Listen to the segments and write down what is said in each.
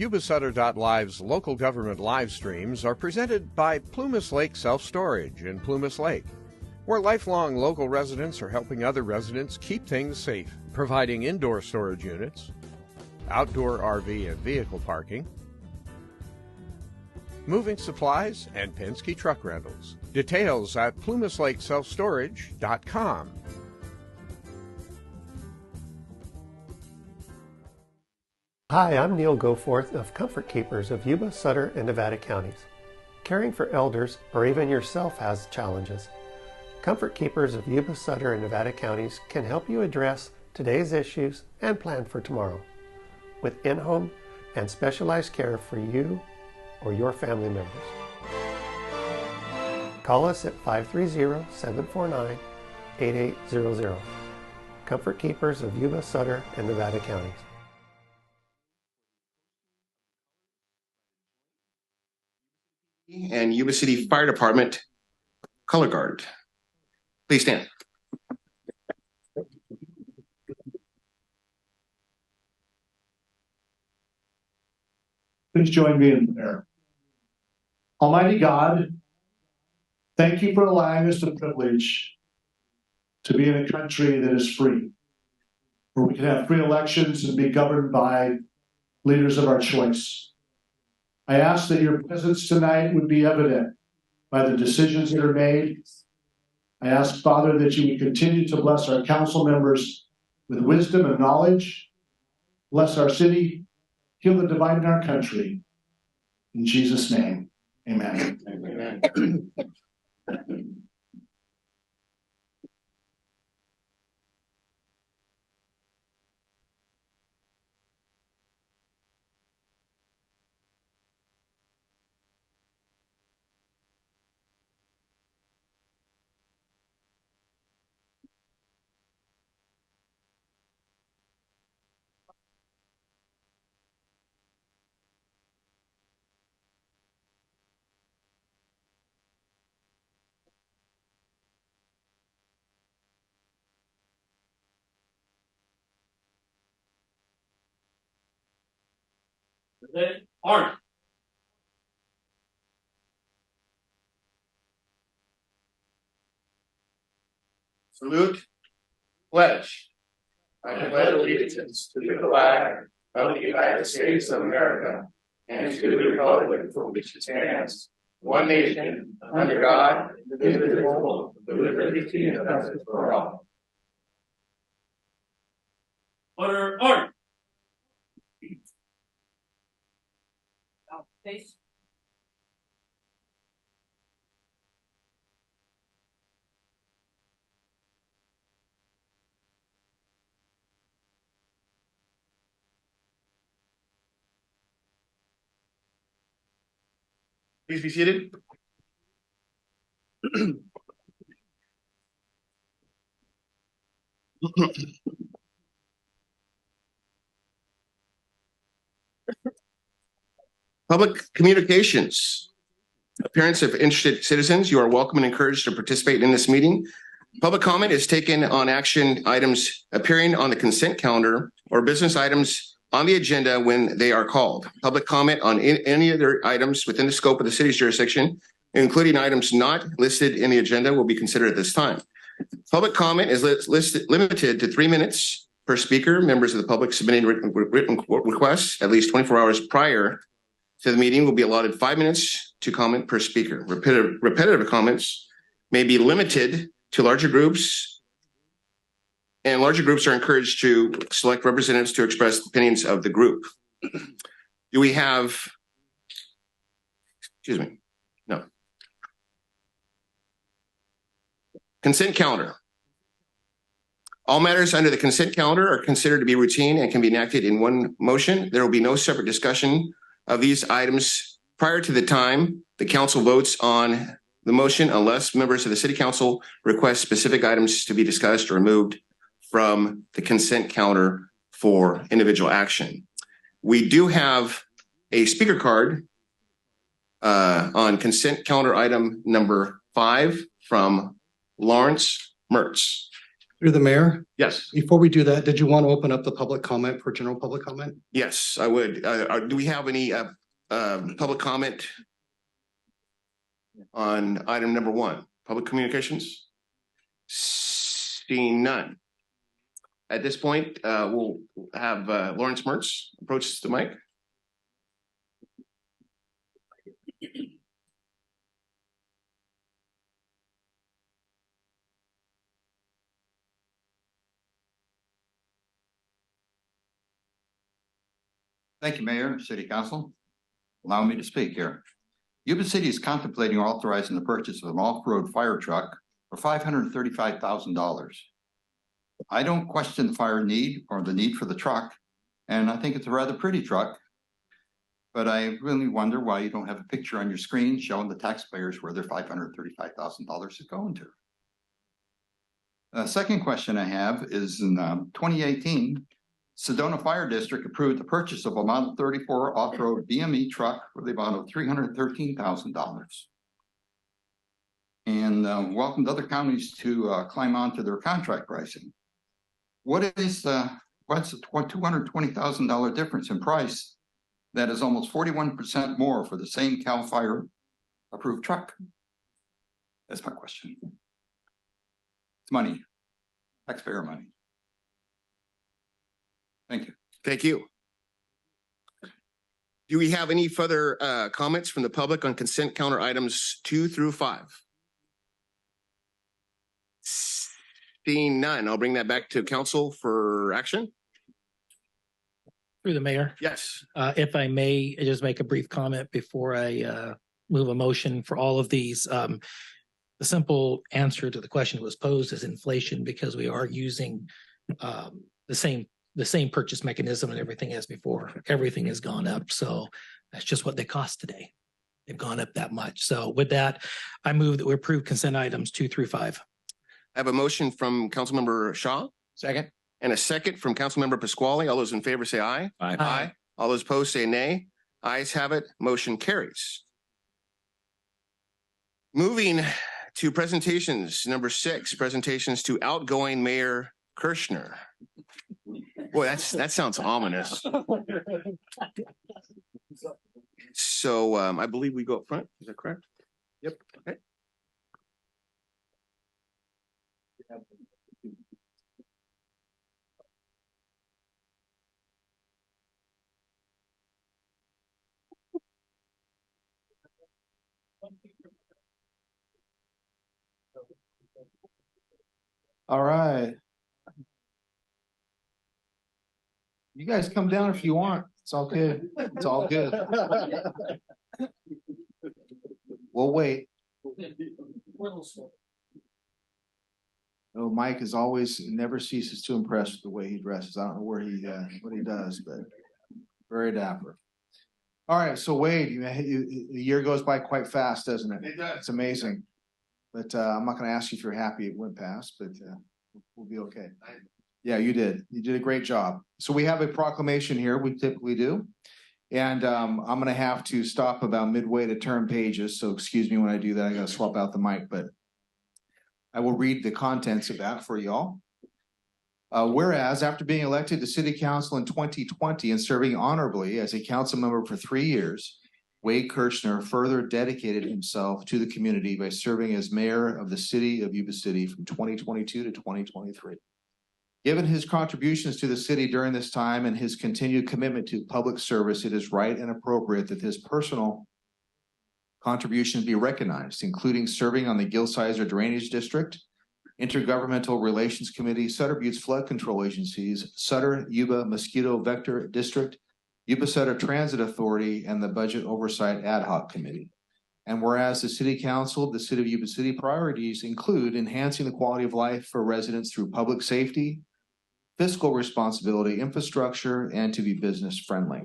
Yuba-Sutter.live's local government live streams are presented by Plumas Lake Self-Storage in Plumas Lake, where lifelong local residents are helping other residents keep things safe, providing indoor storage units, outdoor RV and vehicle parking, moving supplies, and Penske truck rentals. Details at plumaslakeselfstorage.com. Hi, I'm Neil Goforth of Comfort Keepers of Yuba, Sutter, and Nevada counties. Caring for elders, or even yourself, has challenges. Comfort Keepers of Yuba, Sutter, and Nevada counties can help you address today's issues and plan for tomorrow with in-home and specialized care for you or your family members. Call us at 530-749-8800. Comfort Keepers of Yuba, Sutter, and Nevada counties. And Yuba City Fire Department color guard. Please stand. Please join me in prayer. Almighty God, thank you for allowing us the privilege to be in a country that is free, where we can have free elections and be governed by leaders of our choice. I ask that your presence tonight would be evident by the decisions that are made. I ask, Father, that you would continue to bless our council members with wisdom and knowledge. Bless our city, heal the divide in our country. In Jesus' name, amen. Amen. Art. Salute. Pledge. I pledge allegiance to the flag of the United States of America and to the republic for which it stands, one nation, under God, indivisible, with liberty and justice for all. Order, art. Face. Please be seated. Public communications. Appearance of interested citizens, you are welcome and encouraged to participate in this meeting. Public comment is taken on action items appearing on the consent calendar or business items on the agenda when they are called. Public comment on any other items within the scope of the city's jurisdiction, including items not listed in the agenda, will be considered at this time. Public comment is limited to 3 minutes per speaker. Members of the public submitting written requests at least 24 hours prior to the meeting will be allotted 5 minutes to comment per speaker. Repetitive comments may be limited to larger groups, and larger groups are encouraged to select representatives to express opinions of the group. Do we have, excuse me, no. Consent calendar. All matters under the consent calendar are considered to be routine and can be enacted in one motion. There will be no separate discussion of these items prior to the time the council votes on the motion unless members of the city council request specific items to be discussed or removed from the consent calendar for individual action. We do have a speaker card on consent calendar item number 5 from Lawrence Mertz. Through the mayor, Yes. before we do that, did you want to open up the public comment for general public comment? Yes, I would. Do we have any public comment on item number 1, public communications? Seeing none. At this point, we'll have Lawrence Mertz approach the mic. Thank you, Mayor, City Council. Allow me to speak here. Yuba City is contemplating authorizing the purchase of an off-road fire truck for $535,000. I don't question the fire need or the need for the truck, and I think it's a rather pretty truck. But I really wonder why you don't have a picture on your screen showing the taxpayers where their $535,000 is going to. The second question I have is in 2018, Sedona Fire District approved the purchase of a Model 34 off-road BME truck for the amount of $313,000. And welcomed other counties to climb onto their contract pricing. What's the $220,000 difference in price that is almost 41% more for the same CAL FIRE approved truck? That's my question. It's money, taxpayer money. Thank you. Thank you. Do we have any further comments from the public on consent calendar items 2 through 5? Seeing none, I'll bring that back to council for action. Through the mayor. Yes. If I may just make a brief comment before I move a motion for all of these. The simple answer to the question that was posed is inflation, because we are using the same purchase mechanism and everything as before. Everything has gone up. So that's just what they cost today. They've gone up that much. So with that, I move that we approve consent items 2 through 5. I have a motion from Councilmember Shaw. Second. And a second from Councilmember Pasquale. All those in favor say aye. Aye. Aye. All those opposed say nay. Ayes have it. Motion carries. Moving to presentations, number 6, presentations to outgoing Mayor Kirschner. Boy, that sounds ominous. So I believe we go up front. Is that correct? Yep. Okay. All right. You guys come down if you want. It's all good. It's all good. We'll wait. Oh, Mike is always never ceases to impress with the way he dresses. I don't know where what he does, but very dapper. All right, so Wade, the year goes by quite fast, doesn't it? It does. It's amazing. But I'm not going to ask you if you're happy it went past, but we'll be okay. Yeah, you did. You did a great job. So we have a proclamation here. We typically do. And I'm going to have to stop about midway to turn pages. So excuse me when I do that. I got to swap out the mic, but I will read the contents of that for y'all. Whereas after being elected to City Council in 2020 and serving honorably as a council member for 3 years, Wade Kirschner further dedicated himself to the community by serving as mayor of the city of Yuba City from 2022 to 2023. Given his contributions to the city during this time and his continued commitment to public service, it is right and appropriate that his personal contributions be recognized, including serving on the Gil-Sizer Drainage District, Intergovernmental Relations Committee, Sutter Butte's Flood Control Agencies, Sutter Yuba Mosquito Vector District, Yuba-Sutter Transit Authority, and the Budget Oversight Ad Hoc Committee. And whereas the City Council of the City of Yuba City priorities include enhancing the quality of life for residents through public safety, fiscal responsibility, infrastructure, and to be business friendly.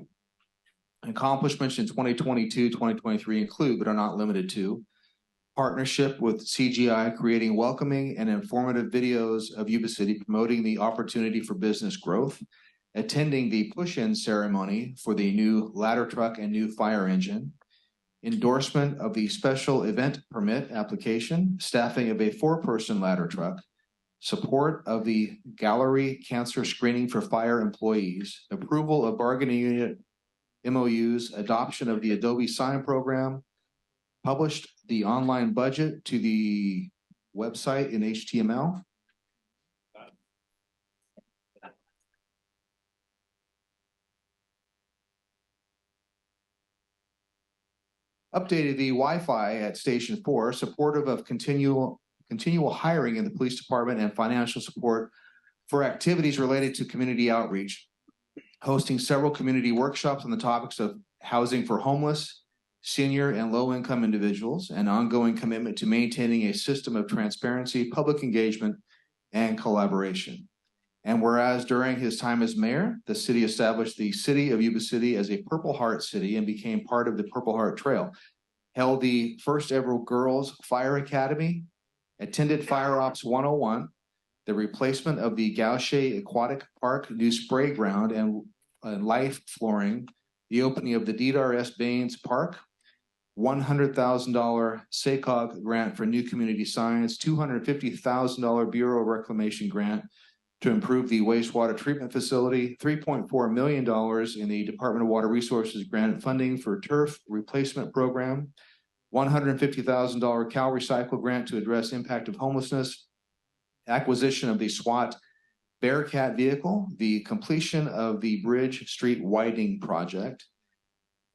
Accomplishments in 2022-2023 include, but are not limited to, partnership with CGI, creating welcoming and informative videos of Yuba City, promoting the opportunity for business growth, attending the push-in ceremony for the new ladder truck and new fire engine, endorsement of the special event permit application, staffing of a 4-person ladder truck, support of the gallery cancer screening for fire employees, approval of bargaining unit MOUs, adoption of the Adobe Sign program, published the online budget to the website in HTML. Updated the Wi-Fi at Station 4, supportive of continual hiring in the police department and financial support for activities related to community outreach, hosting several community workshops on the topics of housing for homeless, senior, and low-income individuals, and ongoing commitment to maintaining a system of transparency, public engagement, and collaboration. And whereas during his time as mayor, the city established the city of Yuba City as a Purple Heart city and became part of the Purple Heart Trail, held the first ever Girls Fire Academy, attended Fire Ops 101, the replacement of the Gaucher Aquatic Park new spray ground and life flooring, the opening of the DRS Baines Park, $100,000 SACOG grant for new community signs, $250,000 Bureau of Reclamation grant to improve the wastewater treatment facility, $3.4 million in the Department of Water Resources grant funding for turf replacement program, $150,000 Cal Recycle grant to address impact of homelessness, acquisition of the SWAT Bearcat vehicle, the completion of the Bridge Street widening project,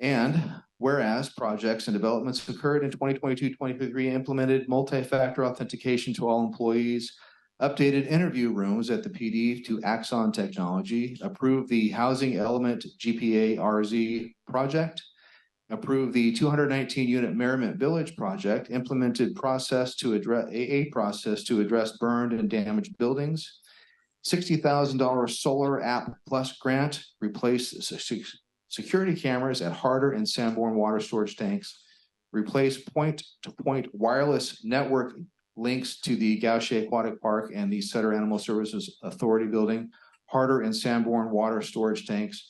and whereas projects and developments occurred in 2022-2023, implemented multi-factor authentication to all employees, updated interview rooms at the PD to Axon technology, approved the Housing Element GPA RZ project, approved the 219-unit Merriment Village project, implemented process to address AA process to address burned and damaged buildings, $60,000 Solar App Plus grant, replaced security cameras at Harder and Sanborn water storage tanks, replaced point-to-point wireless network links to the Gaucher Aquatic Park and the Sutter Animal Services Authority building, Harder and Sanborn water storage tanks,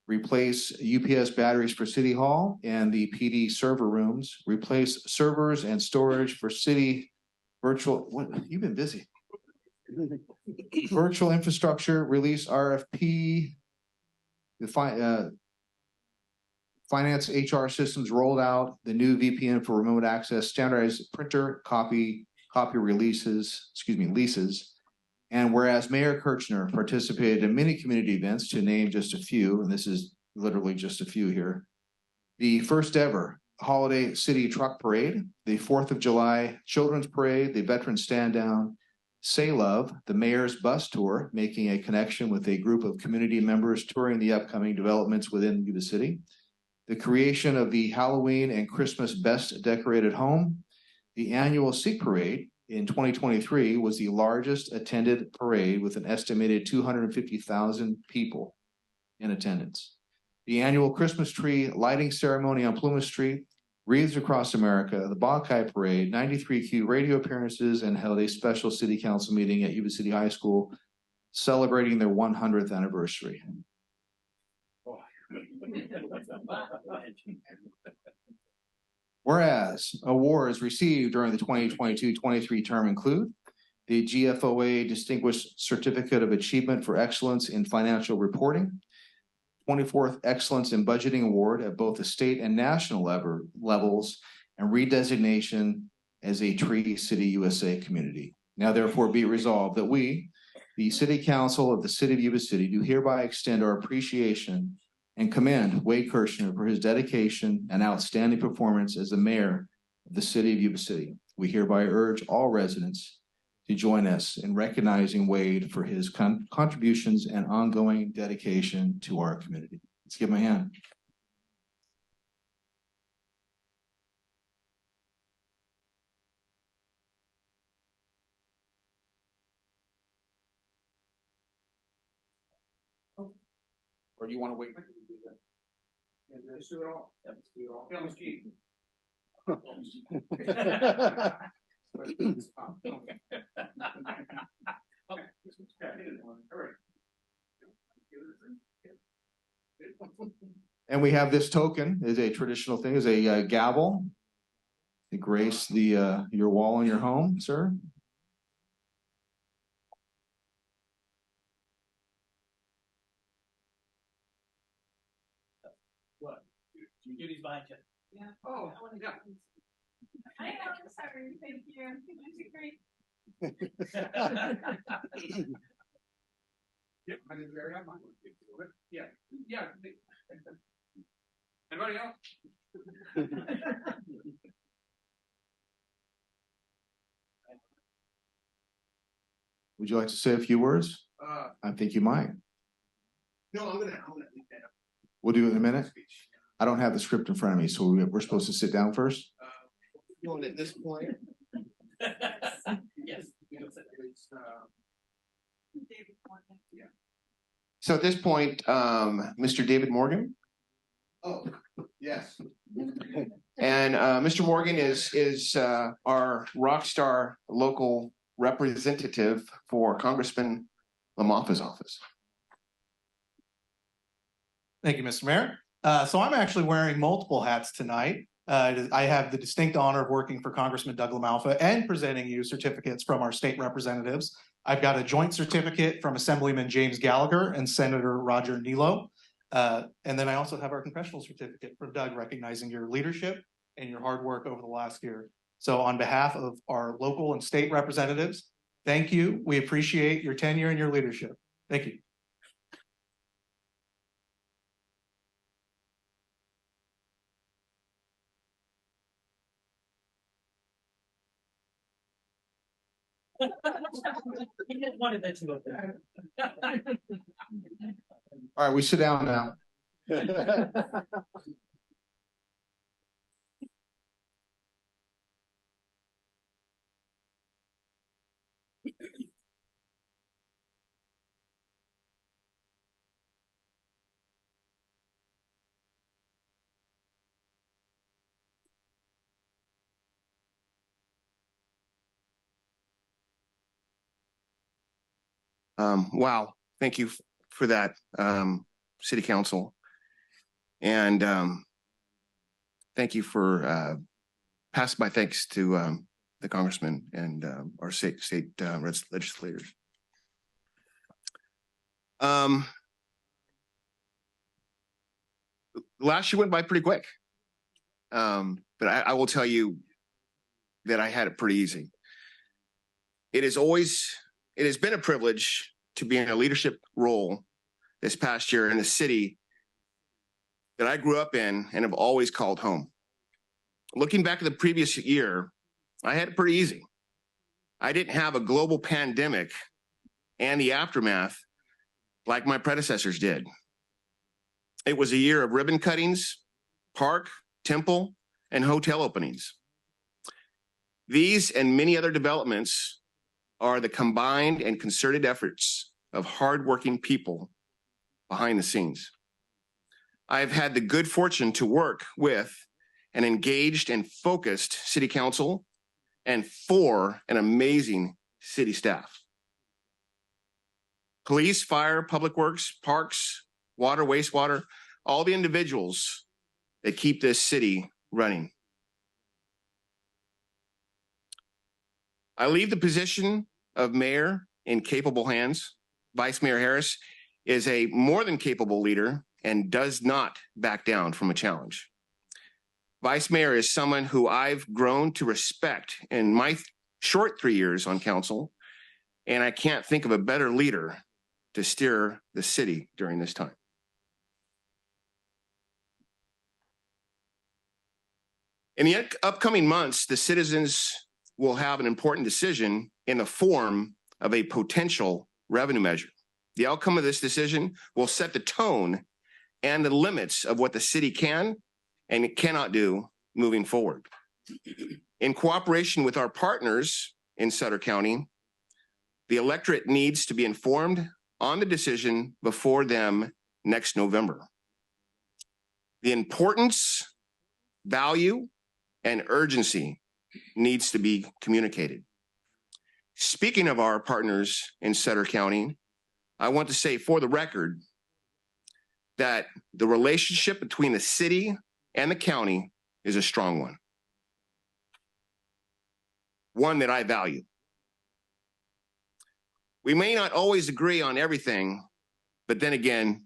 replace UPS batteries for City Hall and the PD server rooms, replace servers and storage for city virtual, you've been busy. Virtual infrastructure, release RFP, the finance HR systems rolled out, the new VPN for remote access, standardized printer copy leases. And whereas Mayor Kirchner participated in many community events, to name just a few, and this is literally just a few here, the first ever Holiday City Truck Parade, the 4th of July Children's Parade, the Veterans Stand Down, Say Love, the Mayor's Bus Tour, making a connection with a group of community members touring the upcoming developments within Yuba City, the creation of the Halloween and Christmas Best Decorated Home, the annual Sikh Parade in 2023 was the largest attended parade with an estimated 250,000 people in attendance. The annual Christmas tree lighting ceremony on Plumas Street, Wreaths Across America, the Bacchai Parade, 93Q radio appearances, and held a special city council meeting at Yuba City High School celebrating their 100th anniversary. Whereas awards received during the 2022-23 term include the GFOA Distinguished Certificate of Achievement for Excellence in Financial Reporting, 24th Excellence in Budgeting Award at both the state and national levels, and redesignation as a Tree City USA community. Now therefore be it resolved that we, the City Council of the City of Yuba City, do hereby extend our appreciation and commend Wade Kirchner for his dedication and outstanding performance as the mayor of the City of Yuba City. We hereby urge all residents to join us in recognizing Wade for his contributions and ongoing dedication to our community. Let's give him a hand. Or do you want to wait? Let's do it all. Let's do it all. Yeah, let's keep. And we have this token, is a traditional thing, is a gavel to grace the your wall in your home, sir. What? Judy's behind you. Yeah. Oh, yeah. I know, sorry, thank you. You did great. Yep, I did very much. Yeah, yeah. Anybody else? Would you like to say a few words? I think you might. No, I'm gonna leave that up. We'll do it in a minute. I don't have the script in front of me, so we're supposed to sit down first. You want at this point? Yes. David Morgan. Yeah. So at this point, Mr. David Morgan. Oh, yes. And Mr. Morgan is our rock star local representative for Congressman Lamotha's office. Thank you, Mr. Mayor. So I'm actually wearing multiple hats tonight. I have the distinct honor of working for Congressman Doug LaMalfa and presenting you certificates from our state representatives. I've got a joint certificate from Assemblyman James Gallagher and Senator Roger Nilo. And then I also have our congressional certificate from Doug recognizing your leadership and your hard work over the last year. So on behalf of our local and state representatives, thank you. We appreciate your tenure and your leadership. Thank you. He just wanted that to go there. All right, we sit down now. Wow, thank you for that, City Council. And thank you for passing my thanks to the Congressman and our state legislators. Last year went by pretty quick, but I will tell you that I had it pretty easy. It has been a privilege to be in a leadership role this past year in the city that I grew up in and have always called home. Looking back at the previous year, I had it pretty easy. I didn't have a global pandemic and the aftermath like my predecessors did. It was a year of ribbon cuttings, park, temple, and hotel openings. These and many other developments are the combined and concerted efforts of hardworking people behind the scenes. I've had the good fortune to work with an engaged and focused city council and for an amazing city staff. Police, fire, public works, parks, water, wastewater, all the individuals that keep this city running. I leave the position of mayor in capable hands. Vice Mayor Harris is a more than capable leader and does not back down from a challenge. Vice Mayor is someone who I've grown to respect in my short 3 years on council, and I can't think of a better leader to steer the city during this time. In the upcoming months, the citizens will have an important decision in the form of a potential revenue measure. The outcome of this decision will set the tone and the limits of what the city can and cannot do moving forward. In cooperation with our partners in Sutter County, the electorate needs to be informed on the decision before them next November. The importance, value, and urgency needs to be communicated. Speaking of our partners in Sutter County, I want to say for the record that the relationship between the city and the county is a strong one that I value. We may not always agree on everything, but then again,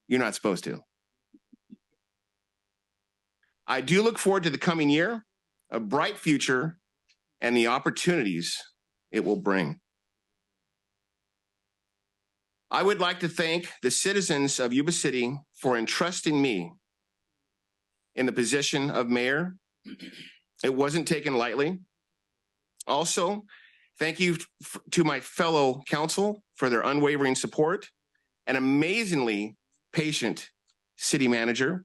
you're not supposed to. I do look forward to the coming year, a bright future, and the opportunities it will bring. I would like to thank the citizens of Yuba City for entrusting me in the position of mayor. It wasn't taken lightly. Also, thank you to my fellow council for their unwavering support, and amazingly patient city manager,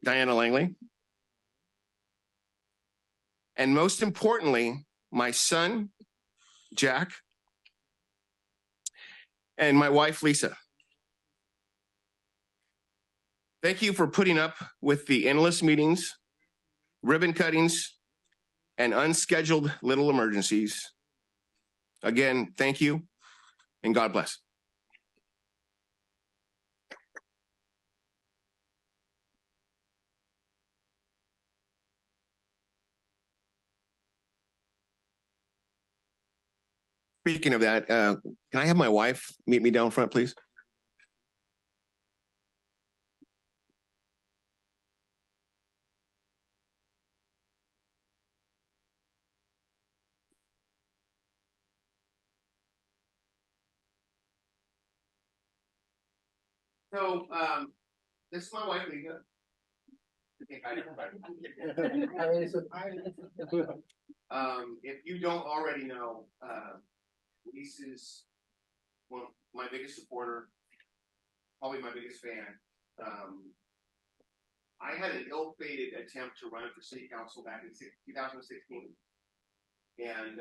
Diana Langley. And most importantly, my son, Jack, and my wife, Lisa. Thank you for putting up with the endless meetings, ribbon cuttings, and unscheduled little emergencies. Again, thank you, and God bless. Speaking of that, can I have my wife meet me down front, please? So, this is my wife, Lisa. If you don't already know, Lisa's one of my biggest supporter, probably my biggest fan. I had an ill-fated attempt to run for city council back in 2016. And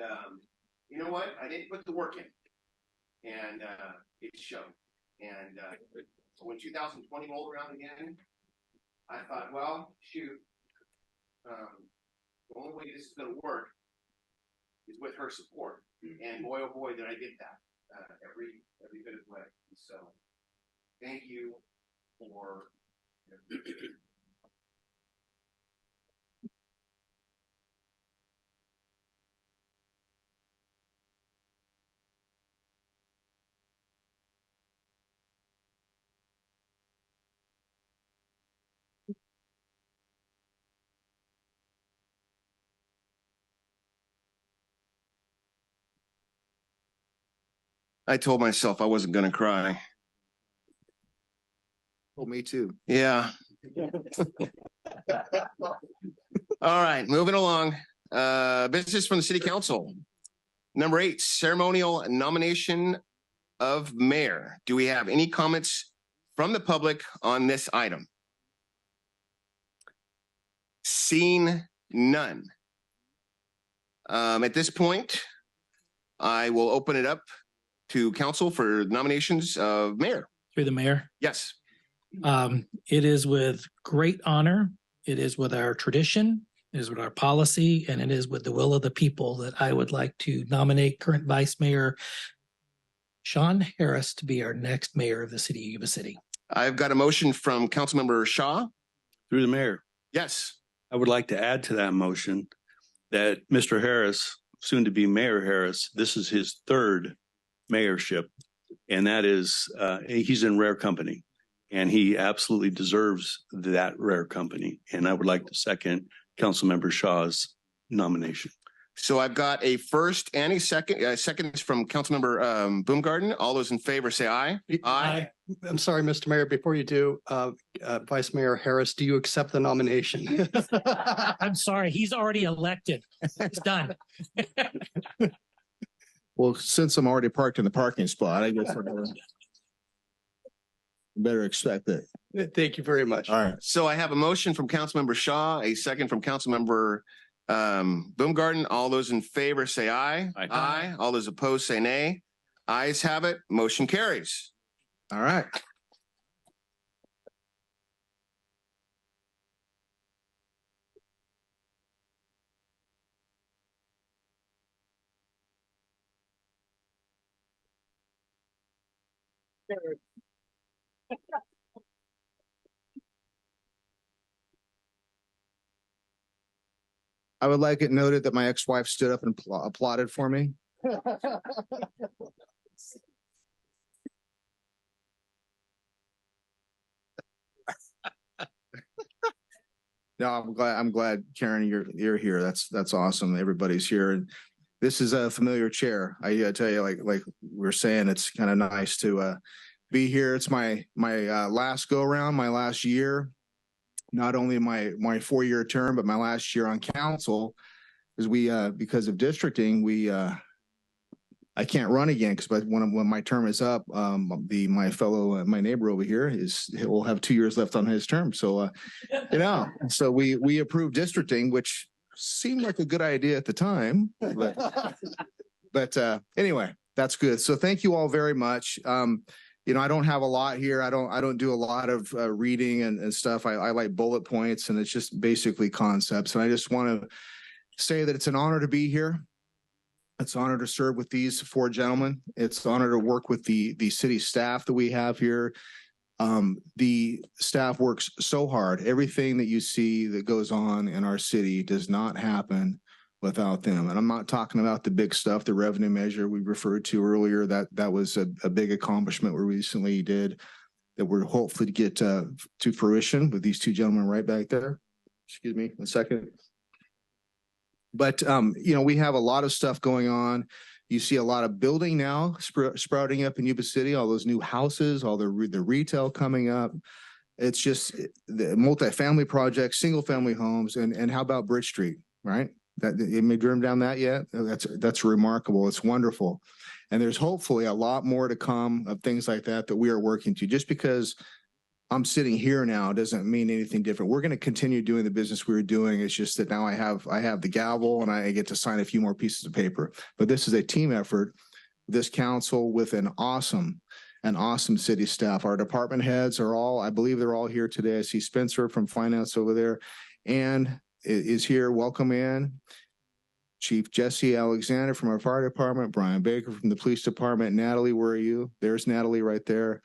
you know what? I didn't put the work in. And it showed. And so when 2020 rolled around again, I thought, well, shoot, the only way this is going to work is with her support. And boy, oh boy, did I get that every bit of the way. So thank you for. I told myself I wasn't going to cry. Well, me too. Yeah. All right, moving along. Business from the city council. Number 8, ceremonial nomination of mayor. Do we have any comments from the public on this item? Seeing none. At this point, I will open it up to council for nominations of mayor. Through the mayor. Yes. It is with great honor. It is with our tradition. It is with our policy, and it is with the will of the people that I would like to nominate current Vice Mayor Sean Harris to be our next mayor of the city of Yuba City. I've got a motion from Councilmember Shaw. Through the mayor. Yes. I would like to add to that motion that Mr. Harris, soon to be Mayor Harris, this is his 3rd mayorship, and that is he's in rare company, and he absolutely deserves that rare company. And I would like to second Councilmember Shaw's nomination. So I've got a first and a second. Seconds from Councilmember Baumgarten. All those in favor say aye. Aye. I'm sorry, Mr. Mayor, before you do, Vice Mayor Harris, do you accept the nomination? I'm sorry, he's already elected. It's done. Well, since I'm already parked in the parking spot, I guess we're gonna better expect it. Thank you very much. All right. So I have a motion from Councilmember Shaw, a second from Councilmember Baumgarten. All those in favor say aye. Aye. Aye. All those opposed say nay. Ayes have it. Motion carries. All right. I would like it noted that my ex-wife stood up and applauded for me. No, I'm glad, Karen, you're here. That's awesome. Everybody's here. And this is a familiar chair. I tell you, like we were saying, it's kind of nice to be here. It's my last go around, my last year, not only my 4-year term, but my last year on council. Because of districting, I can't run again because when my term is up, my neighbor over here will have 2 years left on his term. So, so we approved districting, which seemed like a good idea at the time, but anyway, that's good. So thank you all very much. I don't have a lot here. I don't do a lot of reading and stuff. I like bullet points, and it's just basically concepts. And I just want to say that it's an honor to be here. It's an honor to serve with these 4 gentlemen. It's an honor to work with the city staff that we have here. The staff works so hard. Everything that you see that goes on in our city does not happen without them. And I'm not talking about the big stuff, the revenue measure we referred to earlier. That was a big accomplishment we recently did that we're hopefully to get to fruition with these 2 gentlemen right back there. Excuse me a second. But, we have a lot of stuff going on. You see a lot of building now sprouting up in Yuba City, all those new houses, all the retail coming up. It's just the multifamily projects, single family homes. And how about Bridge Street, right? You may driven down that yet? That's remarkable. It's wonderful. And there's hopefully a lot more to come of things like that we are working to. Just because I'm sitting here now doesn't mean anything different. We're going to continue doing the business we were doing. It's just that now I have the gavel and I get to sign a few more pieces of paper. But this is a team effort. This council with an awesome city staff. Our department heads I believe they're all here today. I see Spencer from finance over there and is here. Welcome in. Chief Jesse Alexander from our fire department, Brian Baker from the police department. Natalie, where are you? There's Natalie right there.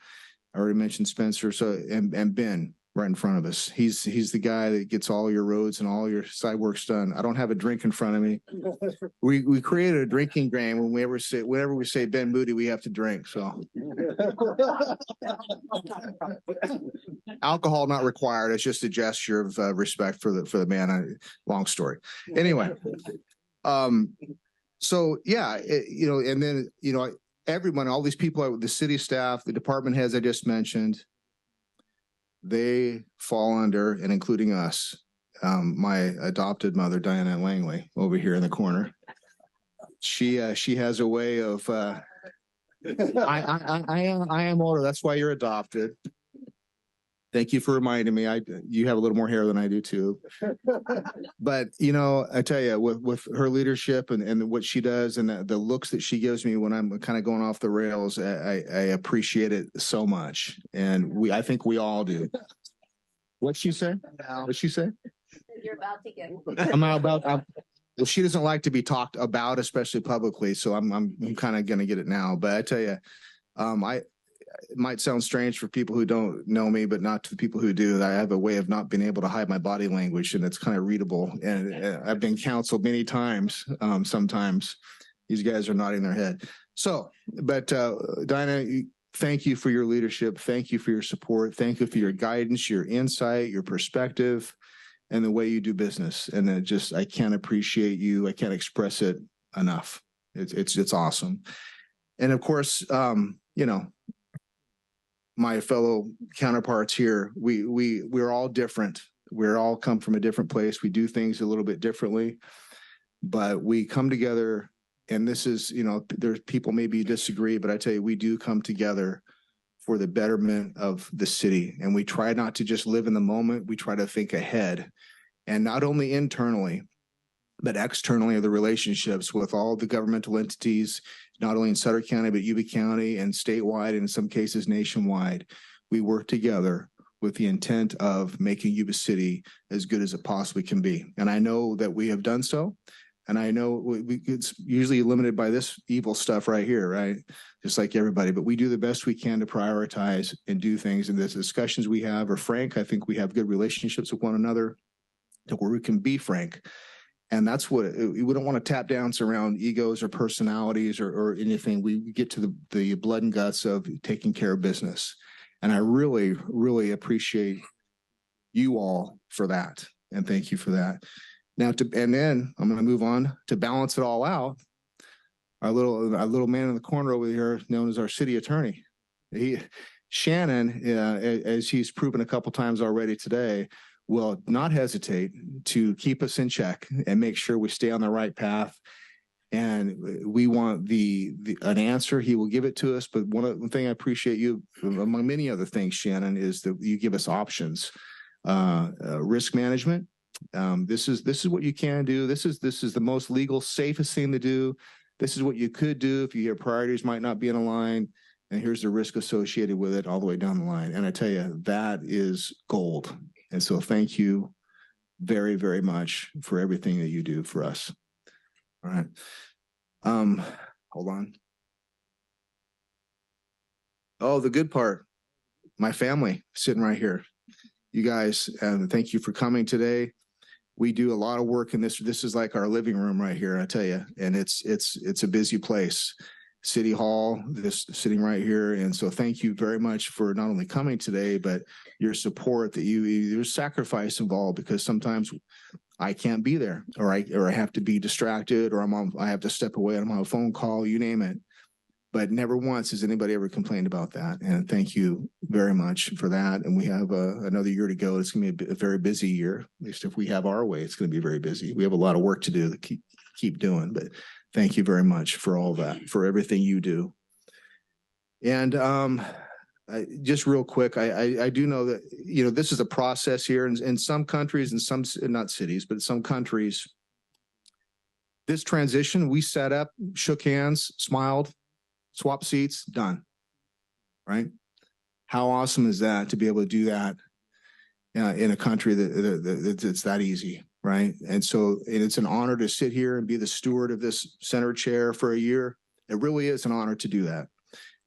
I already mentioned Spencer. So and Ben right in front of us. He's the guy that gets all your roads and all your side works done. I don't have a drink in front of me. We created a drinking game. Whenever we say Ben Moody, we have to drink. So alcohol not required. It's just a gesture of respect for the man. Long story. Anyway, so yeah, and then everyone, all these people, the city staff, the department heads I just mentioned, they fall under, and including us, my adopted mother, Diana Langley, over here in the corner. She has a way of, I am older. That's why you're adopted. Thank you for reminding me. You have a little more hair than I do too. But I tell you, with her leadership and what she does and the looks that she gives me when I'm kind of going off the rails, I appreciate it so much. And I think we all do. What'd she say? What'd she say? You're about to get. Well, she doesn't like to be talked about, especially publicly. So I'm kind of going to get it now. But I tell you, it might sound strange for people who don't know me, but not to the people who do. I have a way of not being able to hide my body language, and it's kind of readable. And I've been counseled many times. Sometimes these guys are nodding their head. So, but Dinah, thank you for your leadership. Thank you for your support. Thank you for your guidance, your insight, your perspective, and the way you do business. And I can't appreciate you. I can't express it enough. It's awesome. And of course, my fellow counterparts here, we're all different. We're all come from a different place. We do things a little bit differently, but we come together. And this is, there's people maybe disagree, but I tell you, we do come together for the betterment of the city. And we try not to just live in the moment. We try to think ahead, and not only internally, but externally of the relationships with all the governmental entities, not only in Sutter County, but Yuba County and statewide, and in some cases nationwide. We work together with the intent of making Yuba City as good as it possibly can be. And I know that we have done so. And I know it's usually limited by this evil stuff right here, right? Just like everybody, but we do the best we can to prioritize and do things. And the discussions we have are frank. I think we have good relationships with one another to where we can be frank. And that's what we don't want to tap dance around egos or personalities or anything. We get to the blood and guts of taking care of business. And I really, really appreciate you all for that. and thank you for that. Now, and then I'm going to move on to balance it all out. Our little man in the corner over here, known as our city attorney, Shannon, as he's proven a couple times already today, will not hesitate to keep us in check and make sure we stay on the right path. And we want an answer. He will give it to us. But one thing I appreciate you, among many other things, Shannon, is that you give us options. Risk management. This is what you can do. This is the most legal, safest thing to do. This is what you could do if your priorities might not be in a line. And here's the risk associated with it all the way down the line. And I tell you, that is gold. And so thank you very, very much for everything that you do for us. All right. Hold on. Oh, the good part. My family sitting right here. You guys, thank you for coming today. We do a lot of work in this. This is like our living room right here, I tell you. And it's a busy place. City Hall, this sitting right here. And so thank you very much for not only coming today, but your support that there's sacrifice involved, because sometimes I can't be there, or I have to be distracted, or I have to step away. I'm on a phone call, you name it. But never once has anybody ever complained about that. And thank you very much for that. And we have another year to go. It's going to be a very busy year. At least if we have our way, it's going to be very busy. We have a lot of work to do to keep doing. But thank you very much for all that, for everything you do. And just real quick, I do know that, this is a process here in some countries, and some, not cities, but some countries. This transition, we set up, shook hands, smiled, swap seats, done. Right? How awesome is that to be able to do that in a country that's that easy, right? And so it's an honor to sit here and be the steward of this center chair for a year. It really is an honor to do that.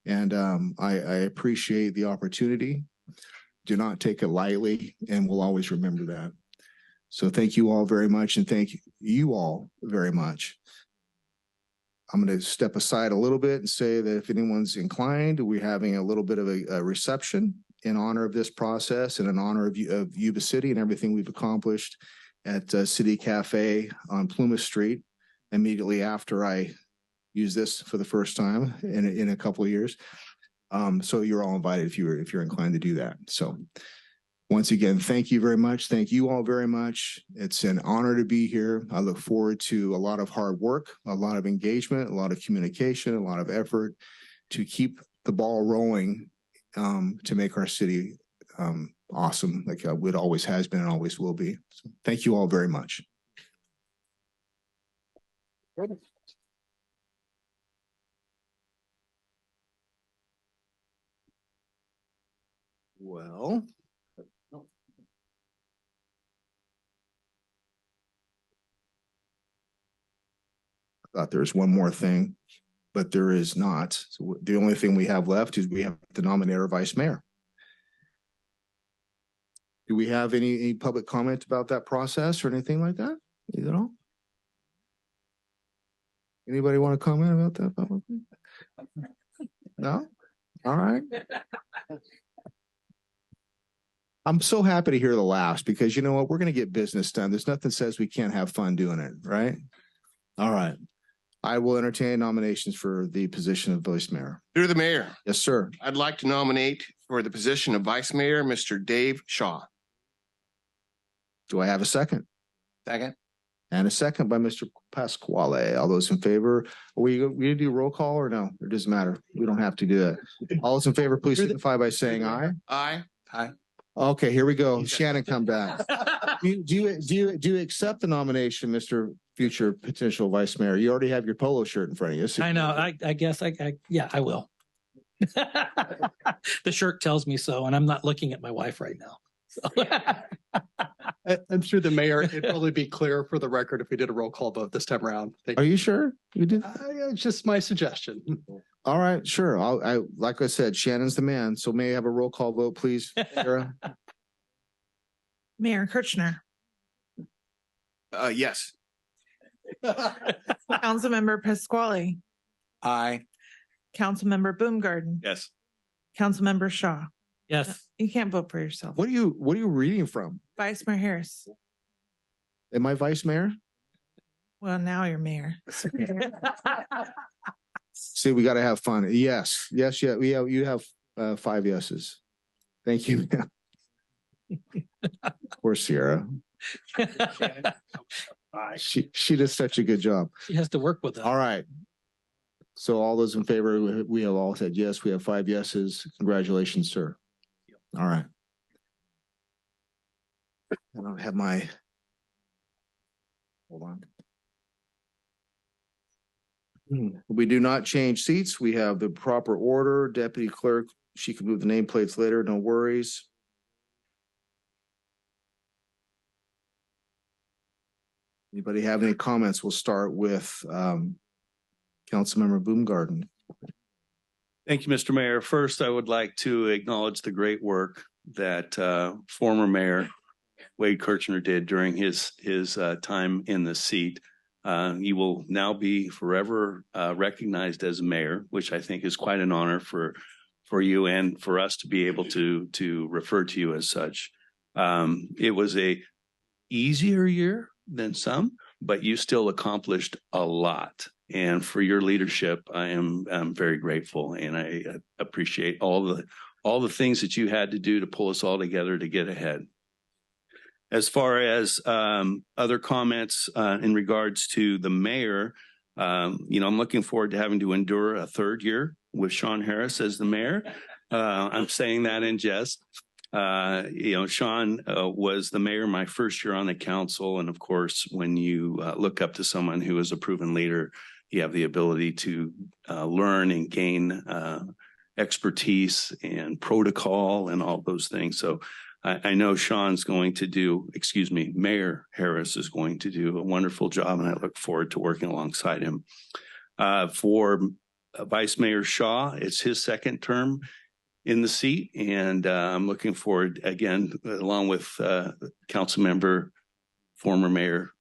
And I appreciate the opportunity. Do not take it lightly, and we'll always remember that. So thank you all very much, and thank you all very much. I'm going to step aside a little bit and say that if anyone's inclined, we're having a little bit of a reception in honor of this process and in honor of Yuba City and everything we've accomplished at City Cafe on Plumas Street immediately after I use this for the first time in a couple of years. So you're all invited if you're inclined to do that. So once again, thank you very much. Thank you all very much. It's an honor to be here. I look forward to a lot of hard work, a lot of engagement, a lot of communication, a lot of effort to keep the ball rolling to make our city awesome, like it always has been and always will be. So thank you all very much. Well, I thought there's one more thing, but there is not. So the only thing we have left is we have to nominate our vice mayor. Do we have any public comment about that process or anything like that? You know? Anybody want to comment about that publicly? No? All right. I'm so happy to hear the laughs, because you know what? We're going to get business done. There's nothing says we can't have fun doing it, right? All right. I will entertain nominations for the position of vice mayor. Through the mayor. Yes, sir. I'd like to nominate for the position of vice mayor, Mr. Dave Shaw. Do I have a second? Second. And a second by Mr. Pasquale. All those in favor? Are we going to do roll call or no? It doesn't matter. We don't have to do that. All those in favor, please signify by saying aye. Aye. Aye. Okay, here we go. Shannon, come back. Do you accept the nomination, Mr. Future Potential Vice Mayor? You already have your polo shirt in front of you. So I know. I guess yeah, I will. The shirt tells me so, and I'm not looking at my wife right now. So. I'm sure the mayor, it'd probably be clear for the record if we did a roll call vote this time around. Are you sure you did? It's just my suggestion. All right, sure. I like I said, Shannon's the man. So may I have a roll call vote, please, Sarah? Mayor Kirchner. Yes. Councilmember Pasquale. Aye. Councilmember Boomgarden. Yes. Councilmember Shaw. Yes. You can't vote for yourself. What are you reading from? Vice Mayor Harris. Am I vice mayor? Well, now you're mayor. See, we got to have fun. Yes, yes, yeah. You have 5 yeses. Thank you, ma'am. Poor Sierra. She does such a good job. She has to work with us. All right. So all those in favor, we have all said yes. We have 5 yeses. Congratulations, sir. All right. I don't have my. Hold on. We do not change seats. We have the proper order. Deputy clerk, she can move the nameplates later. No worries. Anybody have any comments? We'll start with Councilmember Baumgarten. Thank you, Mr. Mayor. First, I would like to acknowledge the great work that former Mayor Wade Kirchner did during his time in the seat. You will now be forever recognized as mayor, which I think is quite an honor for you and for us to be able to refer to you as such. It was a easier year than some, but you still accomplished a lot. And for your leadership, I'm very grateful, and I appreciate all the things that you had to do to pull us all together to get ahead. As far as other comments in regards to the mayor, I'm looking forward to having to endure a 3rd year with Sean Harris as the mayor. I'm saying that in jest. Sean was the mayor my first year on the council. And of course, when you look up to someone who is a proven leader, you have the ability to learn and gain expertise and protocol and all those things. So I know Sean's going to do, Mayor Harris is going to do a wonderful job, and I look forward to working alongside him. For Vice Mayor Shaw, it's his 2nd term in the seat, and I'm looking forward, again, along with former Mayor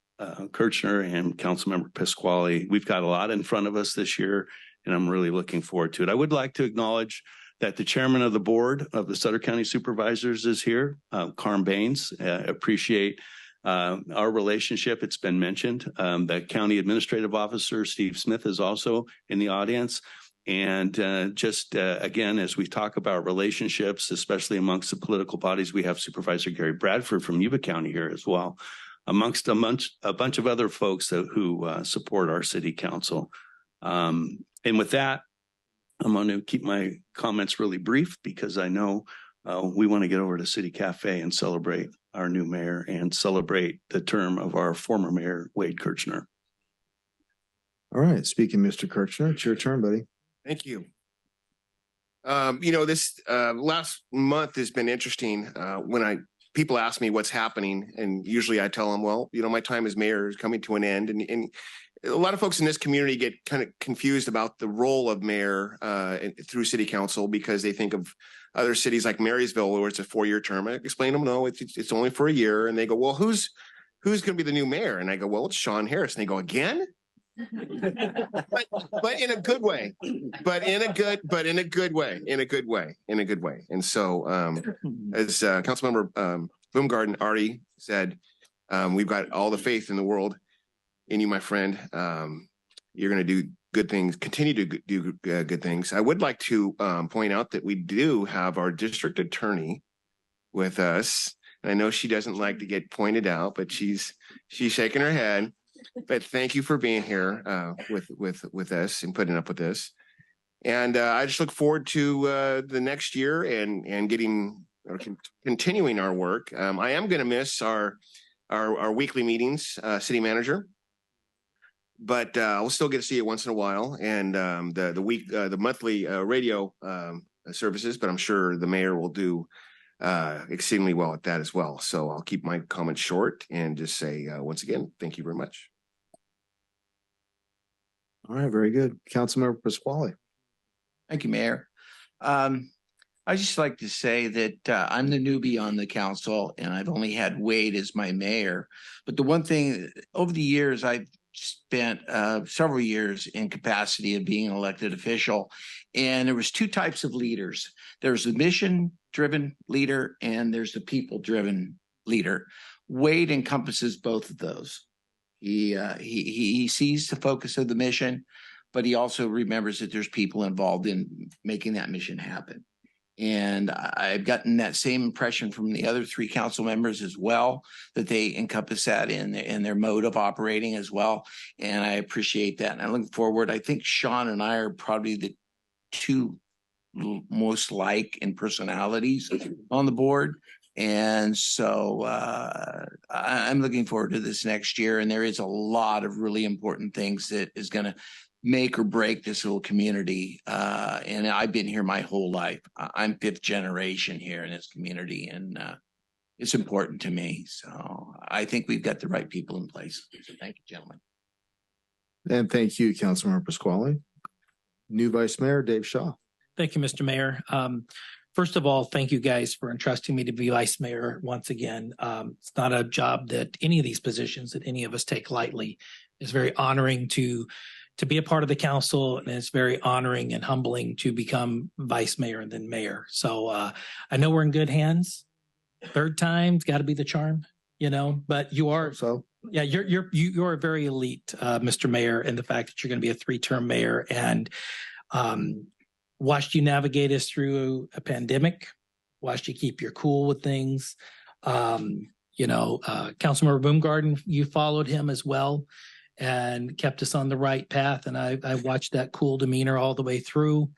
Kirchner and Councilmember Pasquale. We've got a lot in front of us this year, and I'm really looking forward to it. I would like to acknowledge that the chairman of the board of the Sutter County Supervisors is here, Carm Baines. Appreciate our relationship. It's been mentioned. The county administrative officer, Steve Smith, is also in the audience. And again, as we talk about relationships, especially amongst the political bodies, we have Supervisor Gary Bradford from Yuba County here as well, amongst a bunch of other folks who support our city council. And with that, I'm going to keep my comments really brief because I know we want to get over to City Cafe and celebrate our new mayor and celebrate the term of our former mayor, Wade Kirchner. All right. Speaking, Mr. Kirchner, it's your turn, buddy. Thank you. This last month has been interesting. When people ask me what's happening, and usually I tell them, well, my time as mayor is coming to an end, and a lot of folks in this community get kind of confused about the role of mayor through city council because they think of other cities like Marysville where it's a 4-year term. I explain to them, no, it's only for a year, and they go, well, who's going to be the new mayor? And I go, well, it's Sean Harris, and they go, again? but in a good way, in a good way. And so, as Councilmember Baumgarten already said, we've got all the faith in the world in you, my friend. You're going to do good things, continue to do good things. I would like to point out that we do have our district attorney with us. And I know she doesn't like to get pointed out, but she's shaking her head. But thank you for being here with us and putting up with this. And I just look forward to the next year and continuing our work. I am going to miss our weekly meetings, city manager, but we'll still get to see you once in a while, and the monthly radio services. But I'm sure the mayor will do exceedingly well at that as well. So I'll keep my comments short and just say once again, thank you very much. All right, very good. Councilmember Pasquale. Thank you, Mayor. I just like to say that I'm the newbie on the council, and I've only had Wade as my mayor. But the one thing, over the years, I've spent several years in capacity of being an elected official, and there was 2 types of leaders. There's the mission-driven leader, and there's the people-driven leader. Wade encompasses both of those. He sees the focus of the mission, but he also remembers that there's people involved in making that mission happen. And I've gotten that same impression from the other three council members as well, that they encompass that in their mode of operating as well. And I appreciate that. And I look forward. I think Sean and I are probably the two most like in personalities on the board. And so I'm looking forward to this next year. And there is a lot of really important things that is going to make or break this little community. And I've been here my whole life. I'm fifth generation here in this community, and it's important to me. So I think we've got the right people in place. So thank you, gentlemen. And thank you, Councilmember Pasquale. New Vice Mayor Dave Shaw. Thank you, Mr. Mayor. First of all, thank you guys for entrusting me to be Vice Mayor once again. It's not a job that any of these positions that any of us take lightly. It's very honoring to be a part of the council, and it's very honoring and humbling to become Vice Mayor and then Mayor. So I know we're in good hands. Third time's got to be the charm, but you are. So yeah, you are very elite, Mr. Mayor, and the fact that you're going to be a 3-term mayor and watched you navigate us through a pandemic, watched you keep your cool with things. Councilmember Boomgarden, you followed him as well and kept us on the right path. And I watched that cool demeanor all the way through,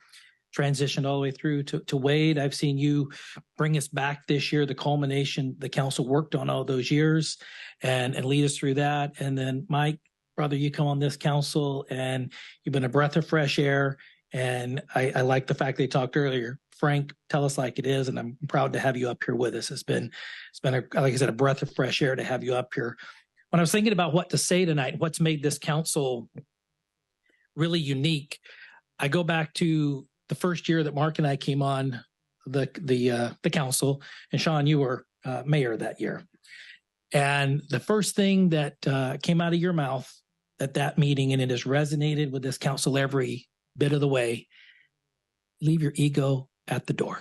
transitioned all the way through to Wade. I've seen you bring us back this year, the culmination the council worked on all those years and lead us through that. And then Mike, brother, you come on this council and you've been a breath of fresh air. And I like the fact they talked earlier. Frank, tell us like it is, and I'm proud to have you up here with us. It's been like I said, a breath of fresh air to have you up here. When I was thinking about what to say tonight, what's made this council really unique, I go back to the first year that Mark and I came on the council, and Sean, you were mayor that year. And the first thing that came out of your mouth at that meeting, and it has resonated with this council every bit of the way, leave your ego at the door.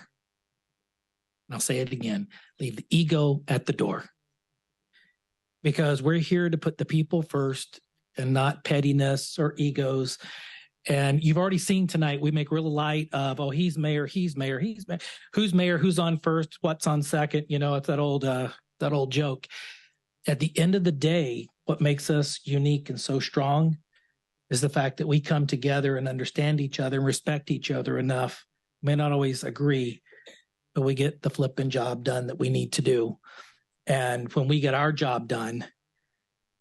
And I'll say it again, leave the ego at the door. Because we're here to put the people first and not pettiness or egos. And you've already seen tonight, we make real light of, oh, he's mayor, he's mayor, he's mayor. Who's mayor, who's on first, what's on second? It's that old joke. At the end of the day, what makes us unique and so strong is the fact that we come together and understand each other and respect each other enough. May not always agree, but we get the flipping job done that we need to do. And when we get our job done,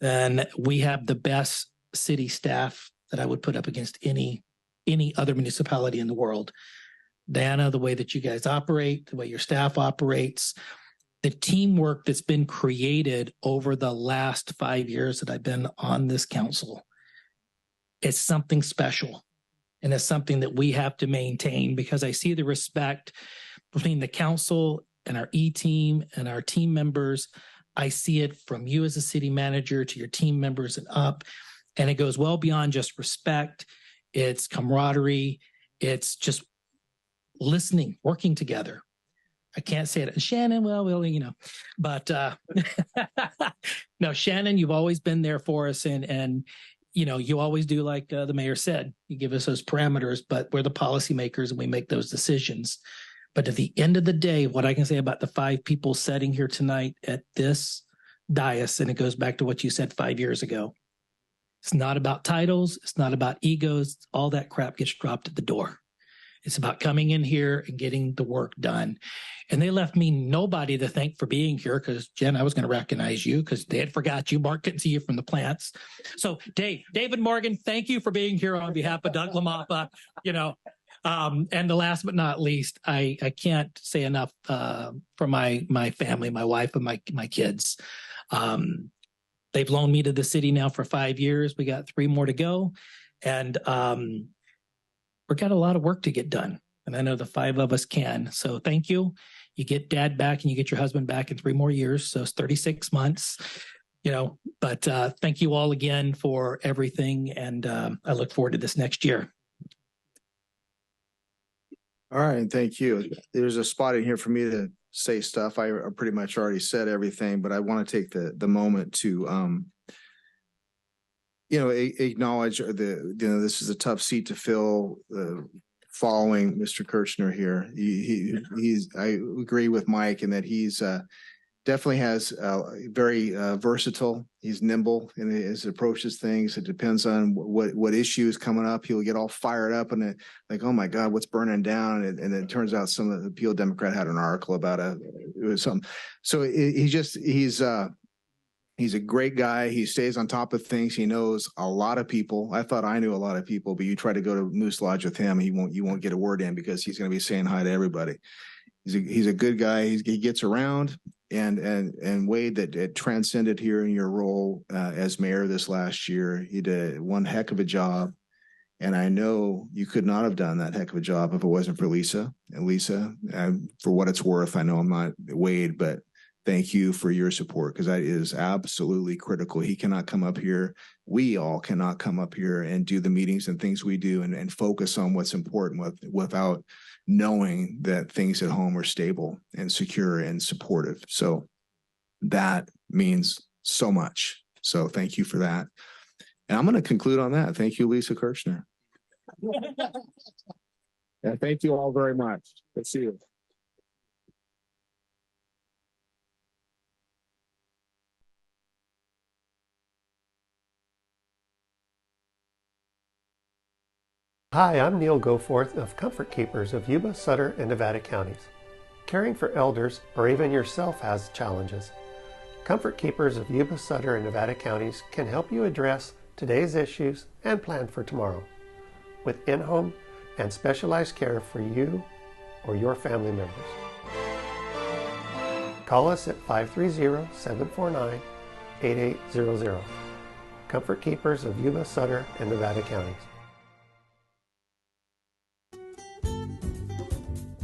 then we have the best city staff that I would put up against any other municipality in the world. Diana, the way that you guys operate, the way your staff operates, the teamwork that's been created over the last 5 years that I've been on this council, it's something special. And it's something that we have to maintain, because I see the respect between the council and our E-team and our team members. I see it from you as a city manager to your team members and up. And it goes well beyond just respect. It's camaraderie. It's just listening, working together. I can't say it. Shannon, but no, Shannon, you've always been there for us. And you always do like the mayor said, you give us those parameters, but we're the policymakers and we make those decisions. But at the end of the day, what I can say about the 5 people sitting here tonight at this dais, and it goes back to what you said 5 years ago, it's not about titles. It's not about egos. All that crap gets dropped at the door. It's about coming in here and getting the work done. And they left me nobody to thank for being here, because Jen, I was going to recognize you because they had forgot you. Mark couldn't see you from the plants. So David Morgan, thank you for being here on behalf of Doug LaMappa, and the last but not least, I can't say enough for my family, my wife and my kids. They've loaned me to the city now for 5 years. We got 3 more to go. And we've got a lot of work to get done. And I know the 5 of us can. So thank you. You get dad back and you get your husband back in 3 more years. So it's 36 months, but thank you all again for everything. And I look forward to this next year. All right. Thank you. There's a spot in here for me to say stuff. I pretty much already said everything, but I want to take the moment to, acknowledge this is a tough seat to fill, following Mr. Kirchner here. I agree with Mike in that he's, definitely has very versatile. He's nimble in his approaches things. It depends on what issue is coming up. He'll get all fired up and like, oh my God, what's burning down? And it turns out some of the Peel Democrat had an article about something. So he's a great guy. He stays on top of things. He knows a lot of people. I thought I knew a lot of people, but you try to go to Moose Lodge with him, you won't get a word in because he's going to be saying hi to everybody. He's a good guy. He gets around. And Wade, that transcended here in your role as mayor this last year. You did one heck of a job. And I know you could not have done that heck of a job if it wasn't for Lisa. And Lisa, for what it's worth, I know I'm not Wade, but thank you for your support because that is absolutely critical. He cannot come up here. We all cannot come up here and do the meetings and things we do and focus on what's important without knowing that things at home are stable and secure and supportive. So that means so much. So thank you for that. And I'm going to conclude on that. Thank you, Lisa Kirchner. Yeah, thank you all very much. Good to see you. Hi, I'm Neil Goforth of Comfort Keepers of Yuba-Sutter and Nevada counties. Caring for elders or even yourself has challenges. Comfort Keepers of Yuba-Sutter and Nevada counties can help you address today's issues and plan for tomorrow with in-home and specialized care for you or your family members. Call us at 530-749-8800. Comfort Keepers of Yuba-Sutter and Nevada counties.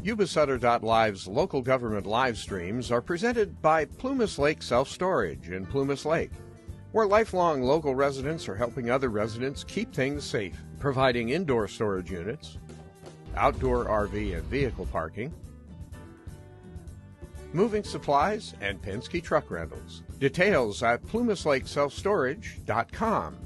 Yuba-Sutter.live's local government live streams are presented by Plumas Lake Self-Storage in Plumas Lake, where lifelong local residents are helping other residents keep things safe, providing indoor storage units, outdoor RV and vehicle parking, moving supplies, and Penske truck rentals. Details at plumaslakeselfstorage.com.